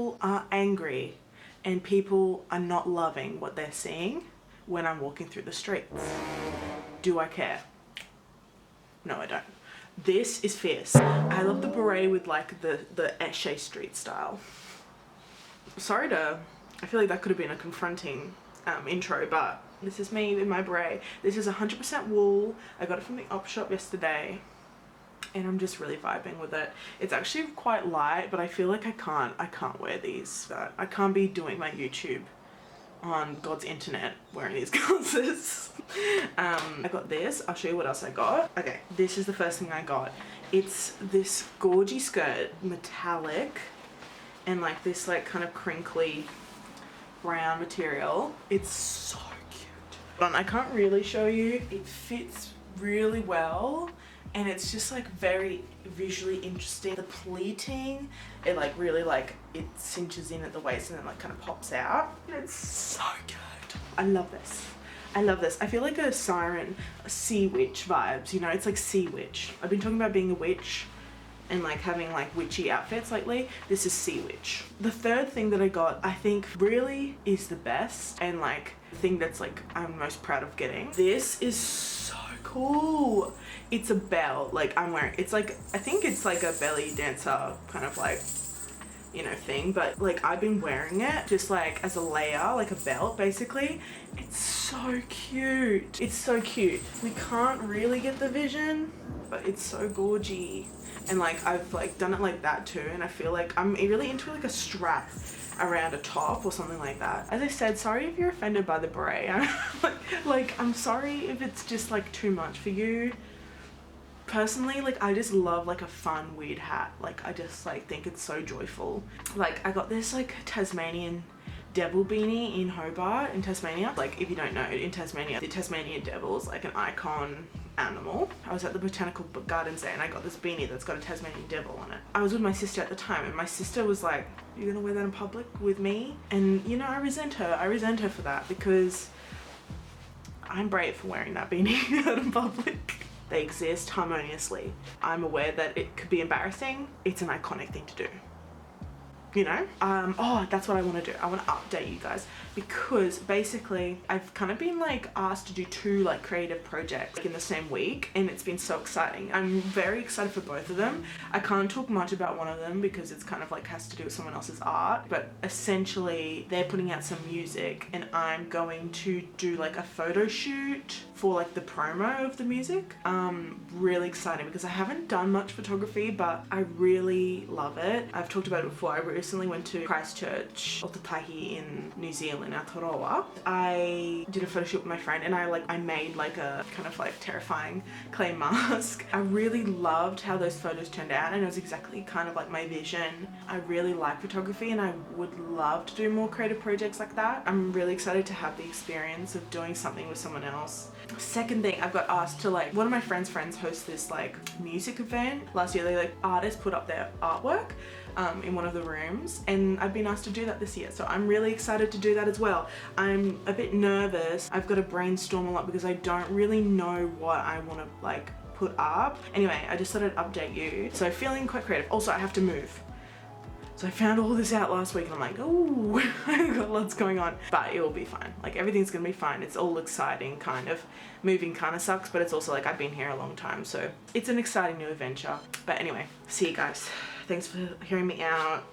people are angry and people are not loving what they're seeing when I'm walking through the streets. Do I care? No, I don't. This is fierce. I love the beret with like the Eshe Street style. I feel like that could have been a confronting intro, but this is me in my beret. This is 100% wool. I got it from the op shop yesterday and I'm just really vibing with it. It's actually quite light, but I feel like I can't wear these. I can't be doing my YouTube on God's internet wearing these glasses. I got this. I'll show you what else I got. Okay, this is the first thing I got. It's this gorgy skirt, metallic, and like this like kind of crinkly brown material. It's so cute. But I can't really show you. It fits really well and it's just like very visually interesting. The pleating, it like really like it cinches in at the waist and then like kind of pops out. It's so good. I love this. I love this. I feel like a siren, a sea witch vibes, you know, it's like sea witch. I've been talking about being a witch and like having like witchy outfits lately. This is sea witch. The third thing that I got, I think really is the best and like the thing that's like I'm most proud of getting. This is so cool. It's a belt, like I'm wearing, it's like, I think it's like a belly dancer kind of like, you know, thing, but like I've been wearing it just like as a layer, like a belt basically. It's so cute. It's so cute. We can't really get the vision, but it's so gorgy. And like I've like done it like that too, and I feel like I'm really into like a strap around a top or something like that. As I said, sorry if you're offended by the beret. like I'm sorry if it's just like too much for you. Personally, like I just love like a fun weird hat. Like I just like think it's so joyful. Like I got this like Tasmanian devil beanie in Hobart in Tasmania. Like if you don't know, in Tasmania the Tasmanian devil is like an icon animal. I was at the botanical gardens there and I got this beanie that's got a Tasmanian devil on it. I was with my sister at the time and my sister was like, you're gonna wear that in public with me? And you know, I resent her for that because I'm brave for wearing that beanie out in public. They exist harmoniously. I'm aware that it could be embarrassing. It's an iconic thing to do. You know? Oh, that's what I want to do. I want to update you guys because basically I've kind of been like asked to do 2 like creative projects in the same week and it's been so exciting. I'm very excited for both of them. I can't talk much about one of them because it's kind of like has to do with someone else's art, but essentially they're putting out some music and I'm going to do like a photo shoot for like the promo of the music. Really exciting because I haven't done much photography, but I really love it. I've talked about it before. I recently went to Christchurch, Otatahi in New Zealand, Aotearoa. I did a photo shoot with my friend and I made like a kind of like terrifying clay mask. I really loved how those photos turned out and it was exactly kind of like my vision. I really like photography and I would love to do more creative projects like that. I'm really excited to have the experience of doing something with someone else. Second thing, I've got asked to like, one of my friends host this like music event. Last year they like artists put up their artwork in one of the rooms and I've been asked to do that this year, so I'm really excited to do that as well. I'm a bit nervous. I've got to brainstorm a lot because I don't really know what I want to like put up. Anyway, I just thought I'd update you. So feeling quite creative. Also, I have to move. So I found all this out last week and I'm like, oh, I've got lots going on, but it will be fine. Like everything's gonna be fine. It's all exciting, kind of. Moving kind of sucks, but it's also like I've been here a long time, so it's an exciting new adventure. But anyway, see you guys. Thanks for hearing me out.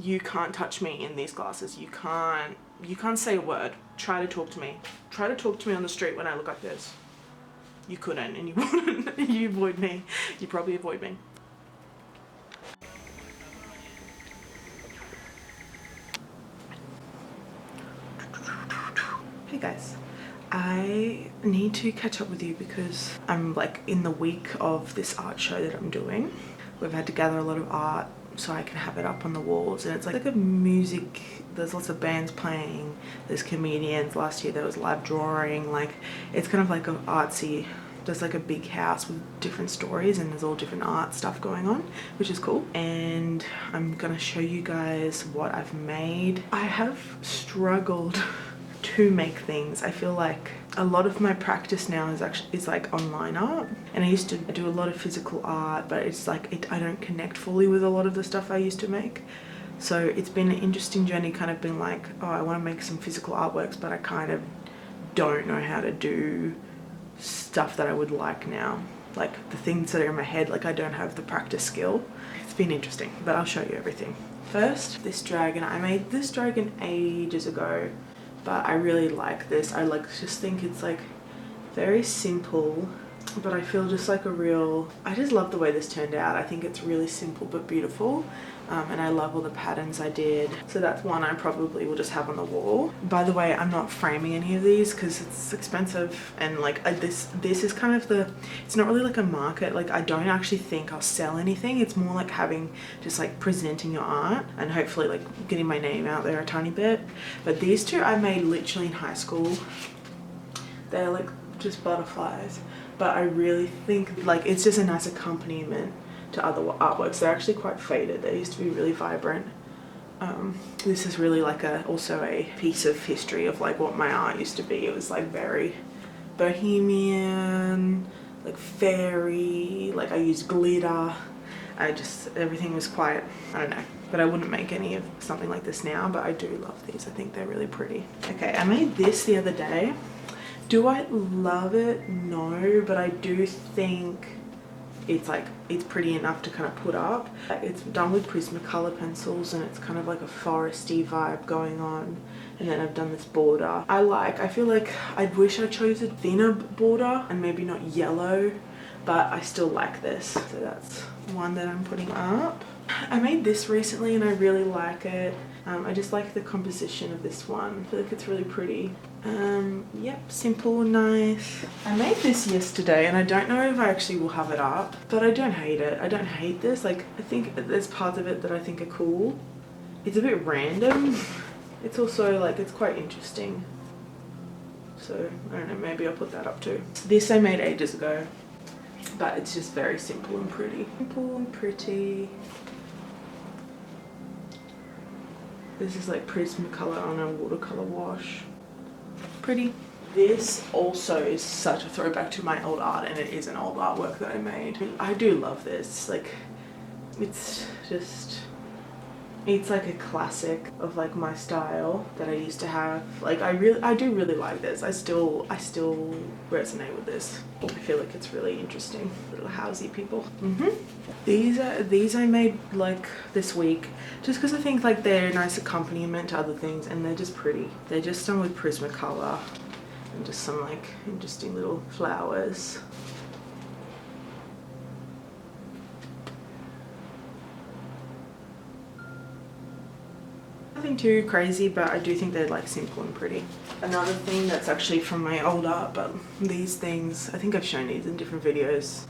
You can't touch me in these glasses. You can't say a word. Try to talk to me. Try to talk to me on the street when I look like this. You couldn't and you wouldn't. You avoid me. You probably avoid me. Hey guys, I need to catch up with you because I'm like in the week of this art show that I'm doing. We've had to gather a lot of art so I can have it up on the walls and it's like a music, there's lots of bands playing, there's comedians. Last year there was live drawing, like it's kind of like an artsy, there's like a big house with different stories and there's all different art stuff going on, which is cool. And I'm gonna show you guys what I've made. I have struggled to make things. I feel like a lot of my practice now is like online art, and I used to do a lot of physical art, but it's like I don't connect fully with a lot of the stuff I used to make. So it's been an interesting journey, kind of been like, oh, I want to make some physical artworks, but I kind of don't know how to do stuff that I would like now. Like the things that are in my head, like I don't have the practice skill. It's been interesting, but I'll show you everything. First, this dragon. I made this dragon ages ago, but I really like this. I just think it's like very simple, but I feel just like a real, I just love the way this turned out. I think it's really simple but beautiful. And I love all the patterns I did. So that's one I probably will just have on the wall. By the way, I'm not framing any of these because it's expensive, and like this is kind of the, it's not really like a market. Like I don't actually think I'll sell anything. It's more like having, just like presenting your art and hopefully like getting my name out there a tiny bit. But these two I made literally in high school. They're like just butterflies, but I really think like it's just a nice accompaniment to other artworks. They're actually quite faded. They used to be really vibrant. This is really like also a piece of history of like what my art used to be. It was like very bohemian, like fairy, like I used glitter. Everything was quite, I don't know, but I wouldn't make any of something like this now, but I do love these. I think they're really pretty. Okay, I made this the other day. Do I love it? No, but I do think it's pretty enough to kind of put up. It's done with Prismacolor pencils and it's kind of like a foresty vibe going on. And then I've done this border. I feel like I wish I chose a thinner border and maybe not yellow, but I still like this. So that's one that I'm putting up. I made this recently and I really like it. I just like the composition of this one. I feel like it's really pretty. Yep, simple, nice. I made this yesterday and I don't know if I actually will have it up, but I don't hate it. I don't hate this. Like, I think there's parts of it that I think are cool. It's a bit random. It's also like, it's quite interesting. So, I don't know, maybe I'll put that up too. This I made ages ago, but it's just very simple and pretty. Simple and pretty. This is like Prismacolor on a watercolor wash. Pretty. This also is such a throwback to my old art, and it is an old artwork that I made. I do love this. Like, it's like a classic of like my style that I used to have. Like I do really like this. I still resonate with this. I feel like it's really interesting. Little housey people. These I made like this week just because I think like they're a nice accompaniment to other things, and they're just pretty. They're just done with Prismacolor and just some like interesting little flowers. Nothing too crazy, but I do think they're like simple and pretty. Another thing that's actually from my old art, but these things, I think I've shown these in different videos.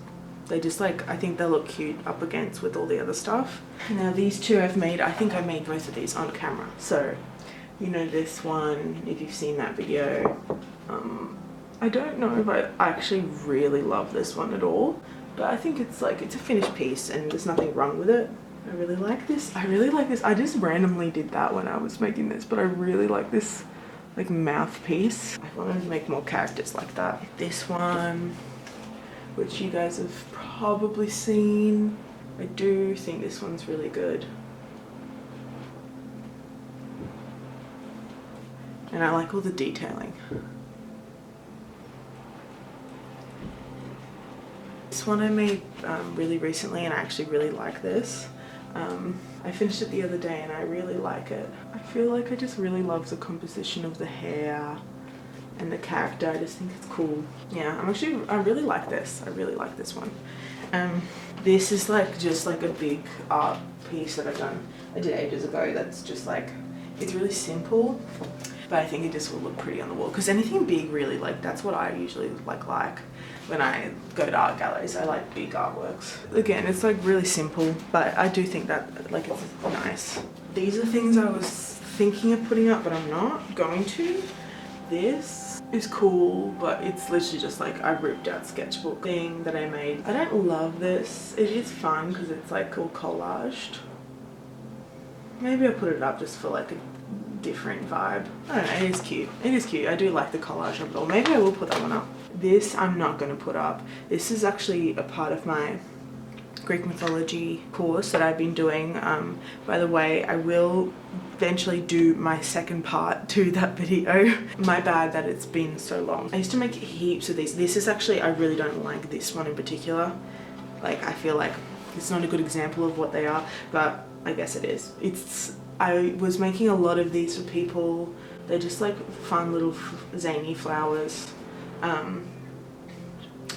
They just like, I think they look cute up against with all the other stuff. Now these two I've made, I think I made most of these on camera. So, you know this one, if you've seen that video. I don't know if I actually really love this one at all, but I think it's like, it's a finished piece and there's nothing wrong with it. I really like this. I really like this. I just randomly did that when I was making this, but I really like this like mouthpiece. I wanted to make more characters like that. This one, which you guys have probably seen. I do think this one's really good. And I like all the detailing. This one I made really recently, and I actually really like this. I finished it the other day and I really like it. I feel like I just really love the composition of the hair and the character. I just think it's cool. Yeah, I really like this. I really like this one. This is like just like a big art piece that I did ages ago. That's just like, it's really simple, but I think it just will look pretty on the wall. Because anything big, really, like that's what I usually like when I go to art galleries. I like big artworks. Again, it's like really simple, but I do think that like it's nice. These are things I was thinking of putting up, but I'm not going to. This is cool, but it's literally just like I ripped out sketchbook thing that I made. I don't love this. It is fun because it's like all collaged. Maybe I'll put it up just for like a different vibe. I don't know, it is cute. It is cute. I do like the collage of it all. Maybe I will put that one up. This I'm not going to put up. This is actually a part of my Greek mythology course that I've been doing. By the way, I will eventually do my second part to that video. My bad that it's been so long. I used to make heaps of these. This is actually, I really don't like this one in particular. Like, I feel like it's not a good example of what they are, but I guess it is. I was making a lot of these for people. They're just like fun little zany flowers.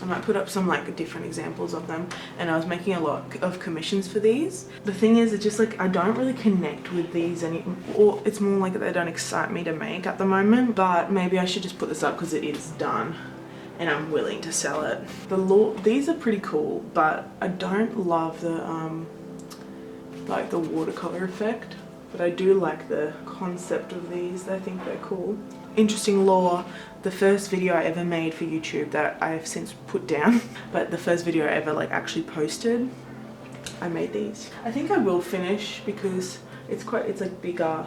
I might put up some like different examples of them, and I was making a lot of commissions for these. The thing is, it's just like I don't really connect with these or it's more like they don't excite me to make at the moment, but maybe I should just put this up because it is done and I'm willing to sell it. These are pretty cool, but I don't love the like the watercolor effect, but I do like the concept of these. I think they're cool. Interesting lore, the first video I ever made for YouTube that I have since put down, but the first video I ever like actually posted, I made these. I think I will finish because it's like bigger,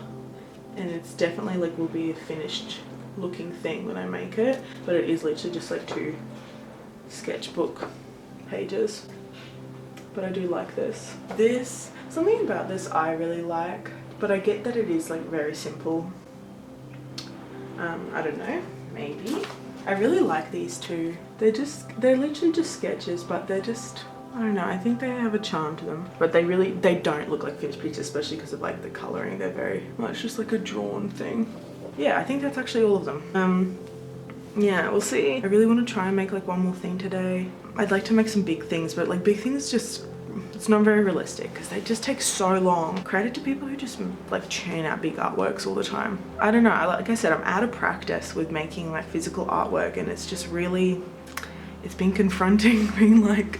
and it's definitely like will be a finished looking thing when I make it, but it is literally just like 2 sketchbook pages. But I do like this. Something about this I really like, but I get that it is like very simple. I don't know, maybe. I really like these two. They're literally just sketches, but they're just, I don't know, I think they have a charm to them. But they don't look like finished pictures, especially because of like the coloring. They're very much just like a drawn thing. Yeah, I think that's actually all of them. Yeah, we'll see. I really want to try and make like one more thing today. I'd like to make some big things, but like big things just, it's not very realistic because they just take so long. Credit to people who just like churn out big artworks all the time. I don't know, like I said, I'm out of practice with making like physical artwork, and it's just really, it's been confronting being like,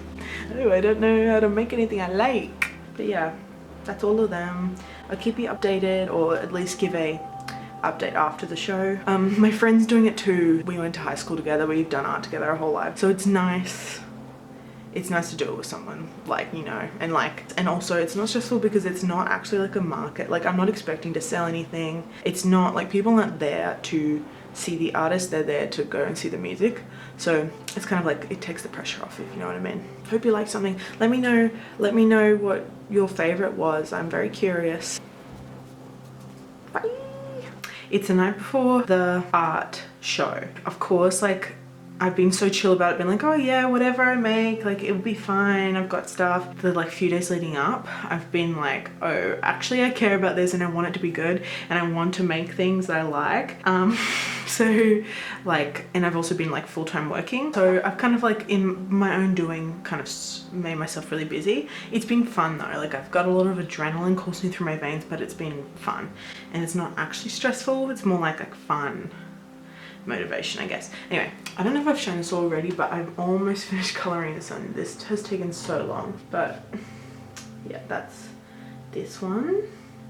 oh, I don't know how to make anything I like. But yeah, that's all of them. I'll keep you updated, or at least give a update after the show. My friend's doing it too. We went to high school together, we've done art together our whole life, so it's nice. It's nice to do it with someone, like, you know, and also it's not stressful because it's not actually like a market. Like, I'm not expecting to sell anything. It's not like, people aren't there to see the artist, they're there to go and see the music. So it's kind of like, it takes the pressure off, if you know what I mean. Hope you like something. Let me know what your favorite was. I'm very curious. Bye. It's the night before the art show. Of course, like, I've been so chill about it, been like, oh yeah, whatever I make, like, it'll be fine, I've got stuff. The like few days leading up, I've been like, oh, actually I care about this and I want it to be good and I want to make things that I like. So like, and I've also been like full-time working. So I've kind of like in my own doing kind of made myself really busy. It's been fun though, like I've got a lot of adrenaline coursing through my veins, but it's been fun. And it's not actually stressful, it's more like fun motivation, I guess. Anyway, I don't know if I've shown this already, but I've almost finished coloring this one. This has taken so long, but yeah, that's this one.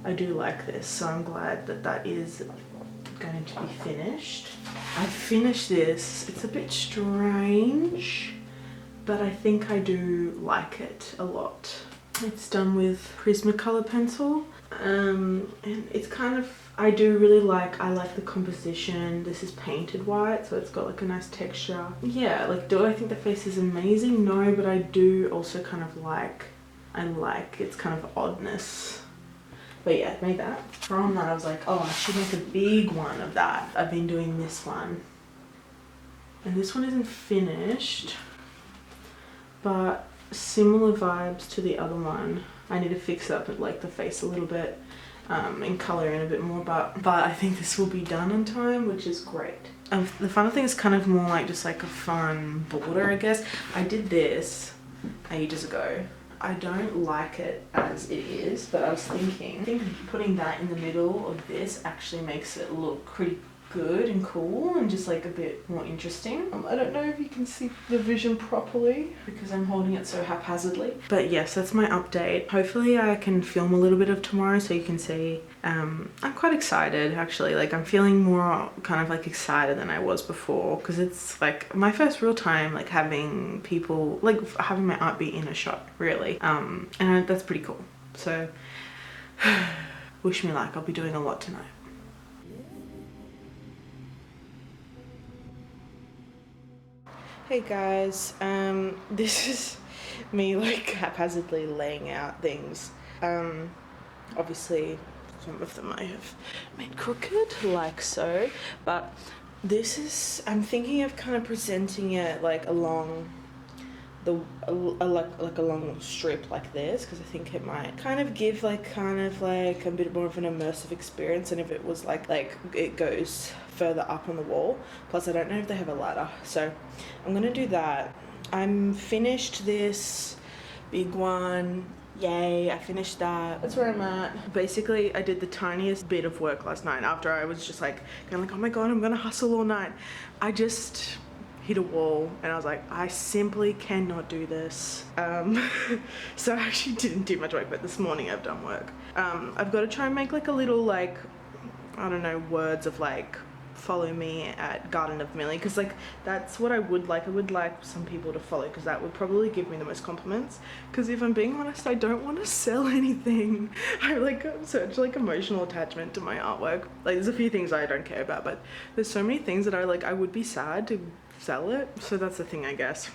I do like this, so I'm glad that that is going to be finished. I finished this. It's a bit strange, but I think I do like it a lot. It's done with Prismacolor pencil, and it's kind of, I like the composition. This is painted white, so it's got like a nice texture. Yeah, like, do I think the face is amazing? No, but I do also kind of like, I like its kind of oddness. But yeah, I made that. From that I was like, oh, I should make a big one of that. I've been doing this one. And this one isn't finished, but similar vibes to the other one. I need to fix up like the face a little bit. And colour in a bit more, but I think this will be done on time, which is great. The final thing is kind of more like just like a fun border, I guess. I did this ages ago. I don't like it as it is, but I was thinking, I think putting that in the middle of this actually makes it look pretty good and cool and just like a bit more interesting. I don't know if you can see the vision properly because I'm holding it so haphazardly, but yes, that's my update. Hopefully I can film a little bit of tomorrow so you can see. I'm quite excited actually. Like, I'm feeling more kind of like excited than I was before because it's like my first real time like having people, like having my art be in a shot really, and that's pretty cool. So wish me luck. I'll be doing a lot tonight. Hey guys, this me like haphazardly laying out things. Obviously some of them I have made crooked, like so, but this is, I'm thinking of kind of presenting it like along like a long strip like this, because I think it might kind of give like a bit more of an immersive experience, and if it was like it goes further up on the wall. Plus I don't know if they have a ladder, so I'm gonna do that. I'm finished this big one. Yay, I finished that. That's where I'm at. Basically, I did the tiniest bit of work last night after I was just like going like, oh my god, I'm gonna hustle all night. I just hit a wall and I was like, I simply cannot do this. So I actually didn't do much work, but this morning I've done work. I've got to try and make like a little like, I don't know, words of like, follow me at Garden of Millie, because like that's what I would like. I would like some people to follow, because that would probably give me the most compliments, because if I'm being honest, I don't want to sell anything. I like such like emotional attachment to my artwork. Like there's a few things I don't care about, but there's so many things that I would be sad to sell it, so that's the thing, I guess.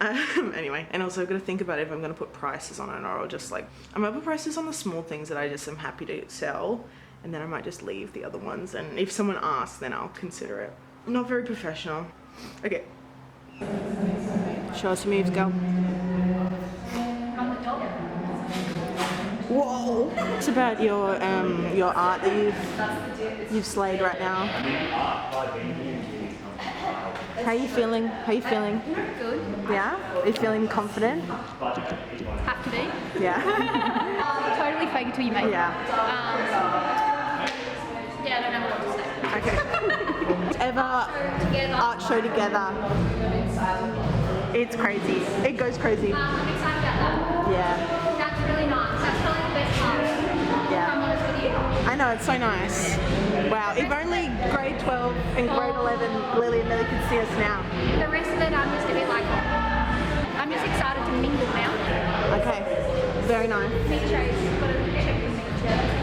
Anyway, and also I've got to think about if I'm going to put prices on it, or I'll just like, I'm gonna put prices on the small things that I just am happy to sell, and then I might just leave the other ones, and if someone asks, then I'll consider it. I'm not very professional. Okay. Show us your moves, go. Whoa! It's about your art that you've slayed right now. How are you feeling? How are you feeling? Good. Yeah? Are you feeling confident? Have to be. Yeah. Totally fake it till you make it. Yeah. Yeah, I don't know what to say. Okay. Ever art show together? It's crazy. It goes crazy. I'm excited about that. Yeah. That's really nice. That's probably the best part. Yeah. If I'm honest with you. I know, it's so nice. Wow, if only grade 12 and grade 11 Lily and Millie could see us now. The rest of it, I'm just a bit like, I'm just excited to mingle now. Okay, very nice. Pictures, got to check the pictures.